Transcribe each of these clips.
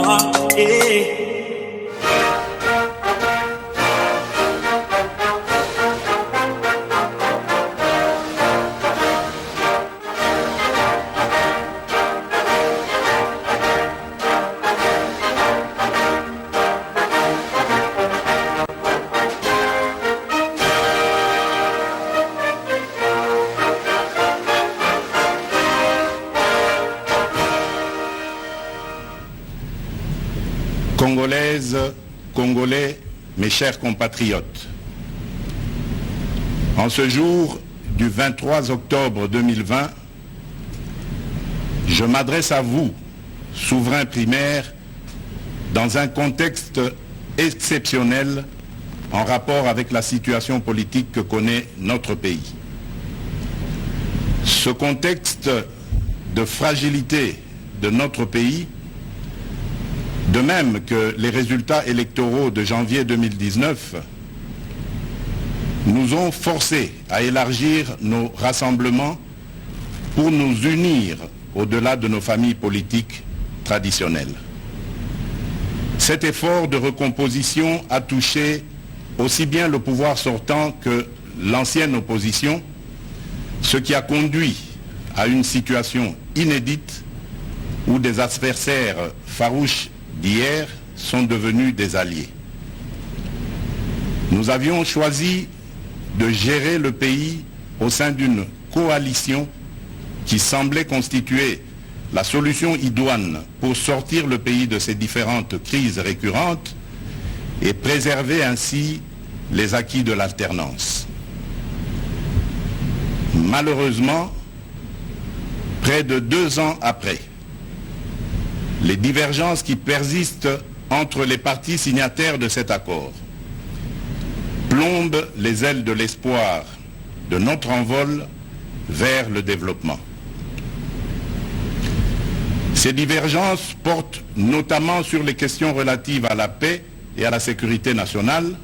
moi. Congolaises, Congolais, mes chers compatriotes, en ce jour du 23 octobre 2020, je m'adresse à vous, souverains primaires, dans un contexte exceptionnel en rapport avec la situation politique que connaît notre pays. Ce contexte de fragilité de notre pays, de même que les résultats électoraux de janvier 2019, nous ont forcés à élargir nos rassemblements pour nous unir au-delà de nos familles politiques traditionnelles. Cet effort de recomposition a touché aussi bien le pouvoir sortant que l'ancienne opposition, ce qui a conduit à une situation inédite où des adversaires farouches d'hier sont devenus des alliés. Nous avions choisi de gérer le pays au sein d'une coalition qui semblait constituer la solution idoine pour sortir le pays de ces différentes crises récurrentes et préserver ainsi les acquis de l'alternance. Malheureusement, près de 2 ans après, les divergences qui persistent entre les parties signataires de cet accord plombent les ailes de l'espoir de notre envol vers le développement. Ces divergences portent notamment sur les questions relatives à la paix et à la sécurité nationale,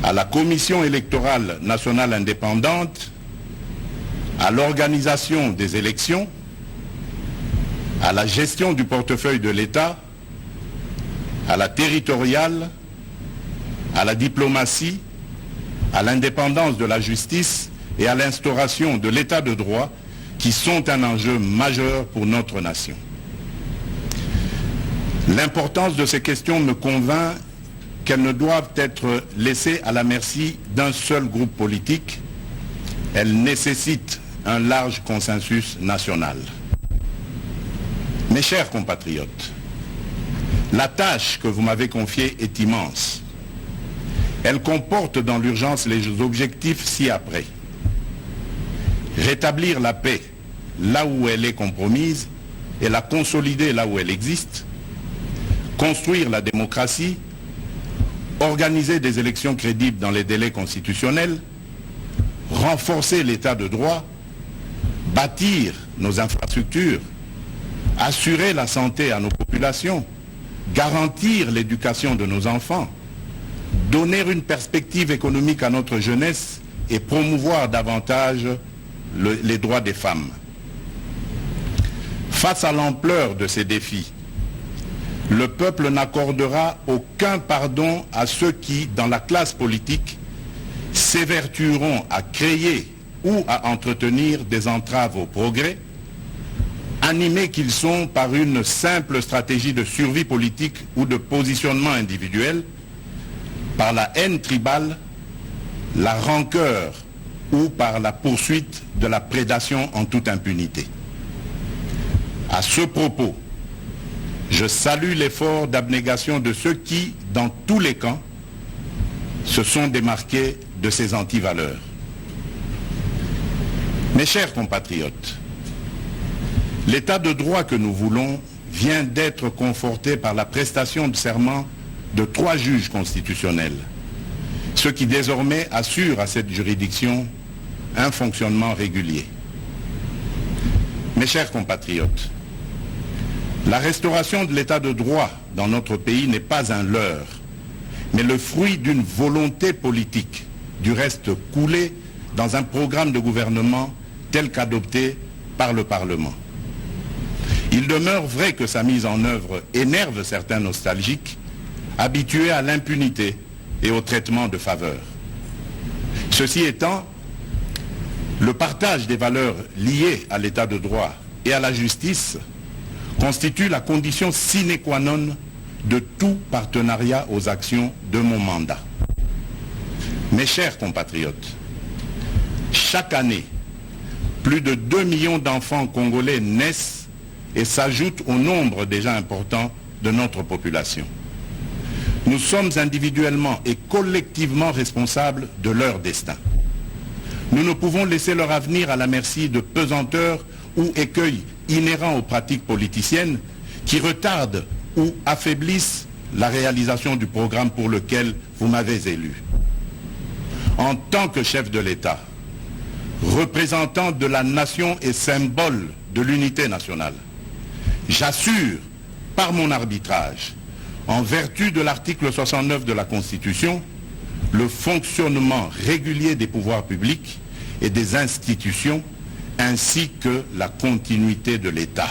à la Commission électorale nationale indépendante, à l'organisation des élections, à la gestion du portefeuille de l'État, à la territoriale, à la diplomatie, à l'indépendance de la justice et à l'instauration de l'État de droit qui sont un enjeu majeur pour notre nation. L'importance de ces questions me convainc qu'elles ne doivent être laissées à la merci d'un seul groupe politique. Elles nécessitent un large consensus national. Mes chers compatriotes, la tâche que vous m'avez confiée est immense. Elle comporte dans l'urgence les objectifs ci-après. Rétablir la paix là où elle est compromise et la consolider là où elle existe. Construire la démocratie. Organiser des élections crédibles dans les délais constitutionnels. Renforcer l'état de droit. Bâtir nos infrastructures. Assurer la santé à nos populations, garantir l'éducation de nos enfants, donner une perspective économique à notre jeunesse et promouvoir davantage les droits des femmes. Face à l'ampleur de ces défis, le peuple n'accordera aucun pardon à ceux qui, dans la classe politique, s'évertueront à créer ou à entretenir des entraves au progrès, animés qu'ils sont par une simple stratégie de survie politique ou de positionnement individuel, par la haine tribale, la rancœur ou par la poursuite de la prédation en toute impunité. À ce propos, je salue l'effort d'abnégation de ceux qui, dans tous les camps, se sont démarqués de ces antivaleurs. Mes chers compatriotes, l'état de droit que nous voulons vient d'être conforté par la prestation de serment de 3 juges constitutionnels, ce qui désormais assure à cette juridiction un fonctionnement régulier. Mes chers compatriotes, la restauration de l'état de droit dans notre pays n'est pas un leurre, mais le fruit d'une volonté politique, du reste coulée dans un programme de gouvernement tel qu'adopté par le Parlement. Il demeure vrai que sa mise en œuvre énerve certains nostalgiques, habitués à l'impunité et au traitement de faveur. Ceci étant, le partage des valeurs liées à l'état de droit et à la justice constitue la condition sine qua non de tout partenariat aux actions de mon mandat. Mes chers compatriotes, chaque année, plus de 2 millions d'enfants congolais naissent et s'ajoutent au nombre déjà important de notre population. Nous sommes individuellement et collectivement responsables de leur destin. Nous ne pouvons laisser leur avenir à la merci de pesanteurs ou écueils inhérents aux pratiques politiciennes qui retardent ou affaiblissent la réalisation du programme pour lequel vous m'avez élu. En tant que chef de l'État, représentant de la nation et symbole de l'unité nationale, j'assure par mon arbitrage, en vertu de l'article 69 de la Constitution, le fonctionnement régulier des pouvoirs publics et des institutions, ainsi que la continuité de l'État.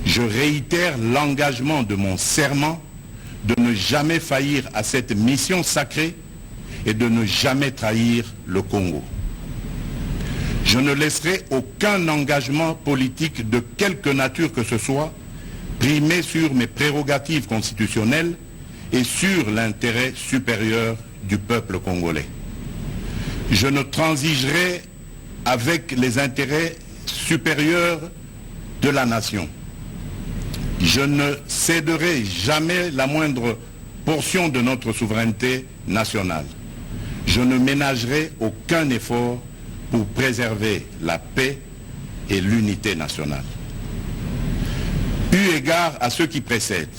Je réitère l'engagement de mon serment de ne jamais faillir à cette mission sacrée et de ne jamais trahir le Congo. Je ne laisserai aucun engagement politique de quelque nature que ce soit primer sur mes prérogatives constitutionnelles et sur l'intérêt supérieur du peuple congolais. Je ne transigerai avec les intérêts supérieurs de la nation. Je ne céderai jamais la moindre portion de notre souveraineté nationale. Je ne ménagerai aucun effort pour préserver la paix et l'unité nationale. Eu égard à ce qui précède,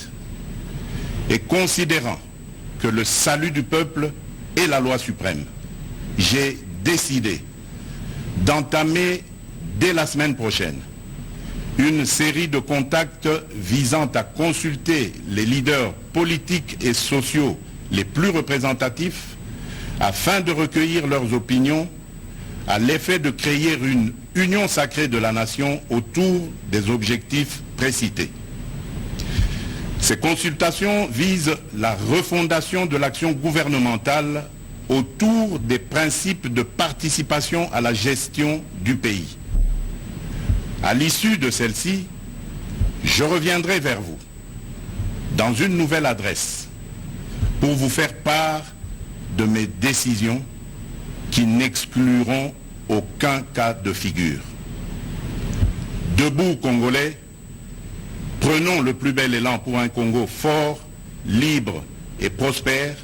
et considérant que le salut du peuple est la loi suprême, j'ai décidé d'entamer dès la semaine prochaine une série de contacts visant à consulter les leaders politiques et sociaux les plus représentatifs afin de recueillir leurs opinions à l'effet de créer une union sacrée de la nation autour des objectifs précités. Ces consultations visent la refondation de l'action gouvernementale autour des principes de participation à la gestion du pays. À l'issue de celle-ci, je reviendrai vers vous dans une nouvelle adresse pour vous faire part de mes décisions qui n'excluront aucun cas de figure. Debout, Congolais, prenons le plus bel élan pour un Congo fort, libre et prospère.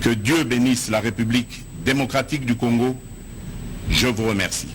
Que Dieu bénisse la République démocratique du Congo. Je vous remercie.